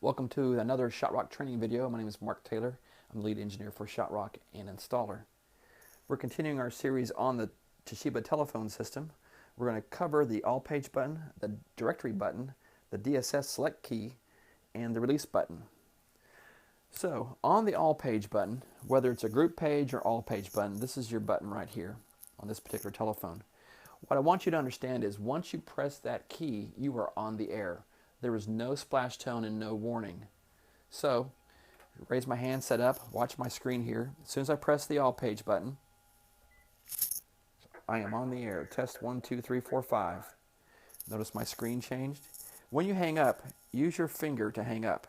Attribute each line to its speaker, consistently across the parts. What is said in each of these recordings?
Speaker 1: Welcome to another ShotrOK training video. My name is Mark Taylor. I'm the lead engineer for ShotrOK and installer. We're continuing our series on the Toshiba telephone system. We're going to cover the All Page button, the Directory button, the DSS Select key, and the Release button. So on the All Page button, whether it's a group page or All Page button, this is your button right here on this particular telephone. What I want you to understand is once you press that key, you are on the air. There is no splash tone and no warning. So, raise my hand, set up, watch my screen here. As soon as I press the All Page button, I am on the air. Test 1, 2, 3, 4, 5. Notice my screen changed. When you hang up, use your finger to hang up,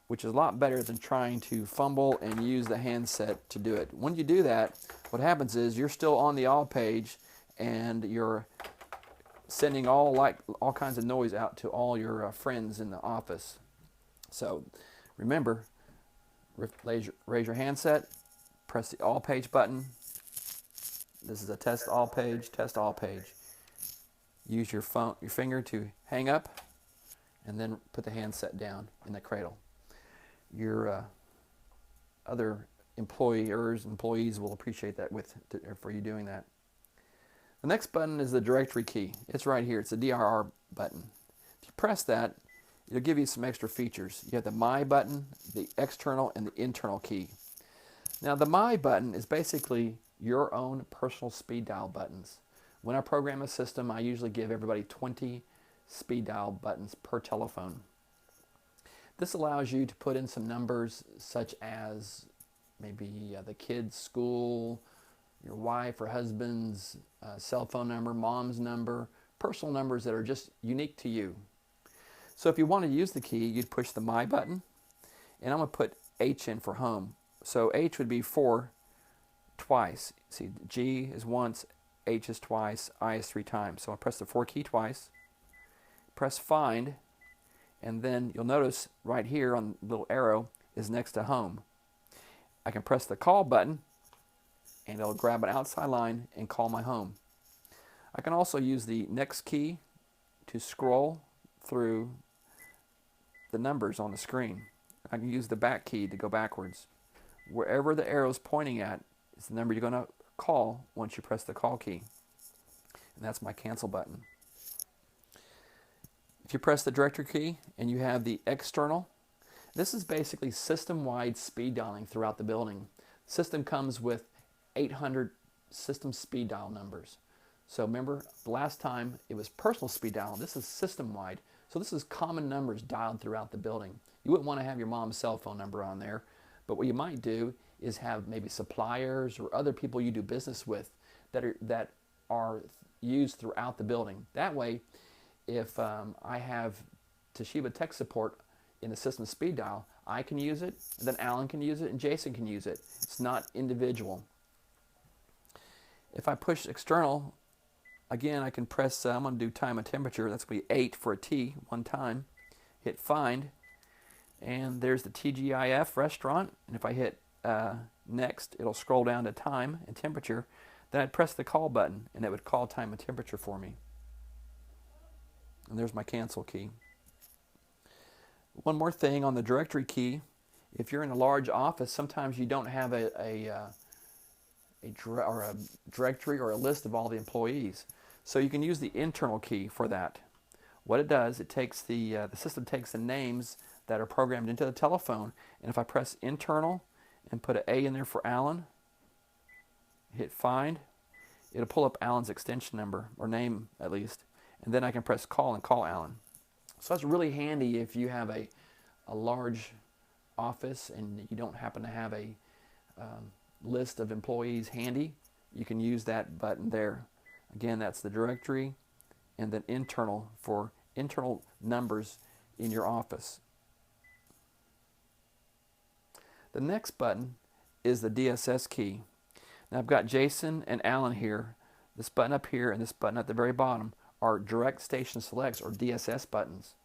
Speaker 1: which is a lot better than trying to fumble and use the handset to do it. When you do that, what happens is you're still on the All Page and you're sending all kinds of noise out to all your friends in the office. So remember, raise your handset, press the All Page button. This is a test All Page, test All Page. Use your finger to hang up, and then put the handset down in the cradle. Your other employees will appreciate that for you doing that. The next button is the directory key. It's right here. It's the DIR button. If you press that, it'll give you some extra features. You have the My button, the external, and the internal key. Now the My button is basically your own personal speed dial buttons. When I program a system, I usually give everybody 20 speed dial buttons per telephone. This allows you to put in some numbers such as maybe the kid's school, your wife or husband's cell phone number, mom's number, personal numbers that are just unique to you. So if you want to use the key, you'd push the My button, and I'm going to put H in for home. So H would be 4 twice. See, G is once, H is twice, I is 3 times. So I'll press the 4 key twice, press Find, and then you'll notice right here on the little arrow is next to home. I can press the Call button, and it'll grab an outside line and call my home. I can also use the next key to scroll through the numbers on the screen. I can use the back key to go backwards. Wherever the arrow is pointing at is the number you're going to call once you press the Call key. And that's my Cancel button. If you press the Directory key and you have the external, this is basically system-wide speed dialing throughout the building. The system comes with 800 system speed dial numbers. So remember, the last time it was personal speed dial. This is system-wide. So this is common numbers dialed throughout the building. You wouldn't want to have your mom's cell phone number on there, but what you might do is have maybe suppliers or other people you do business with that are used throughout the building. That way, if I have Toshiba tech support in the system speed dial, I can use it, then Alan can use it, and Jason can use it. It's not individual. If I push external, again, I can press, I'm going to do time and temperature. That's going to be 8 for a T, 1 time. Hit Find, and there's the TGIF restaurant. And if I hit Next, it'll scroll down to time and temperature. Then I'd press the Call button, and it would call time and temperature for me. And there's my Cancel key. One more thing on the Directory key. If you're in a large office, sometimes you don't have a directory or a list of all the employees. So you can use the internal key for that. What it does, it takes the system takes the names that are programmed into the telephone, and if I press internal and put an A in there for Alan, hit Find, it'll pull up Alan's extension number, or name at least, and then I can press Call and call Alan. So that's really handy if you have a large office and you don't happen to have a list of employees handy. You can use that button there. Again, that's the Directory, and then internal for internal numbers in your office. The next button is the DSS key. Now I've got Jason and Alan here. This button up here and this button at the very bottom are Direct Station Selects, or DSS buttons.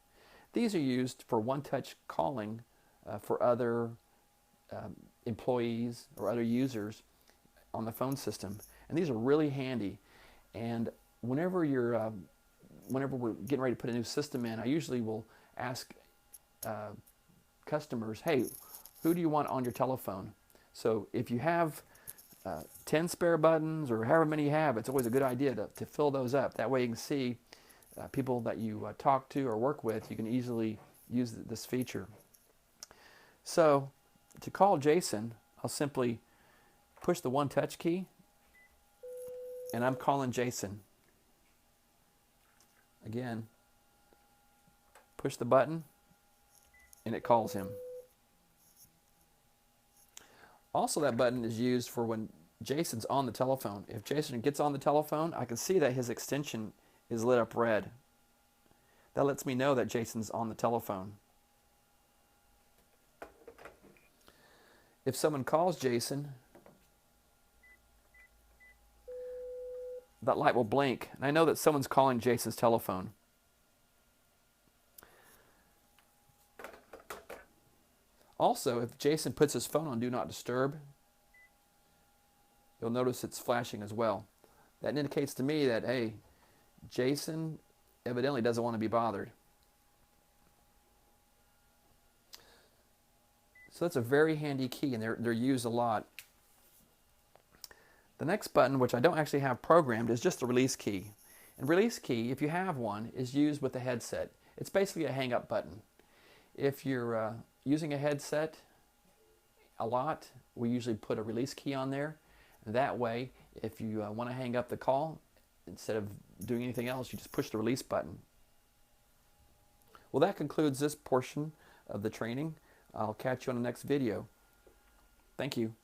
Speaker 1: These are used for one-touch calling for other employees or other users on the phone system, and these are really handy. And whenever we're getting ready to put a new system in, I usually will ask customers, hey, who do you want on your telephone? So if you have 10 spare buttons or however many you have, it's always a good idea to fill those up. That way you can see people that you talk to or work with. You can easily use this feature. So to call Jason, I'll simply push the one touch key, and I'm calling Jason. Again, push the button, and it calls him. Also, that button is used for when Jason's on the telephone. If Jason gets on the telephone, I can see that his extension is lit up red. That lets me know that Jason's on the telephone. If someone calls Jason, that light will blink, and I know that someone's calling Jason's telephone. Also, if Jason puts his phone on Do Not Disturb, you'll notice it's flashing as well. That indicates to me that, hey, Jason evidently doesn't want to be bothered. So that's a very handy key, and they're used a lot. The next button, which I don't actually have programmed, is just the release key. And release key, if you have one, is used with the headset. It's basically a hang-up button. If you're using a headset a lot, we usually put a release key on there. That way, if you want to hang up the call, instead of doing anything else, you just push the release button. Well, that concludes this portion of the training. I'll catch you on the next video. Thank you.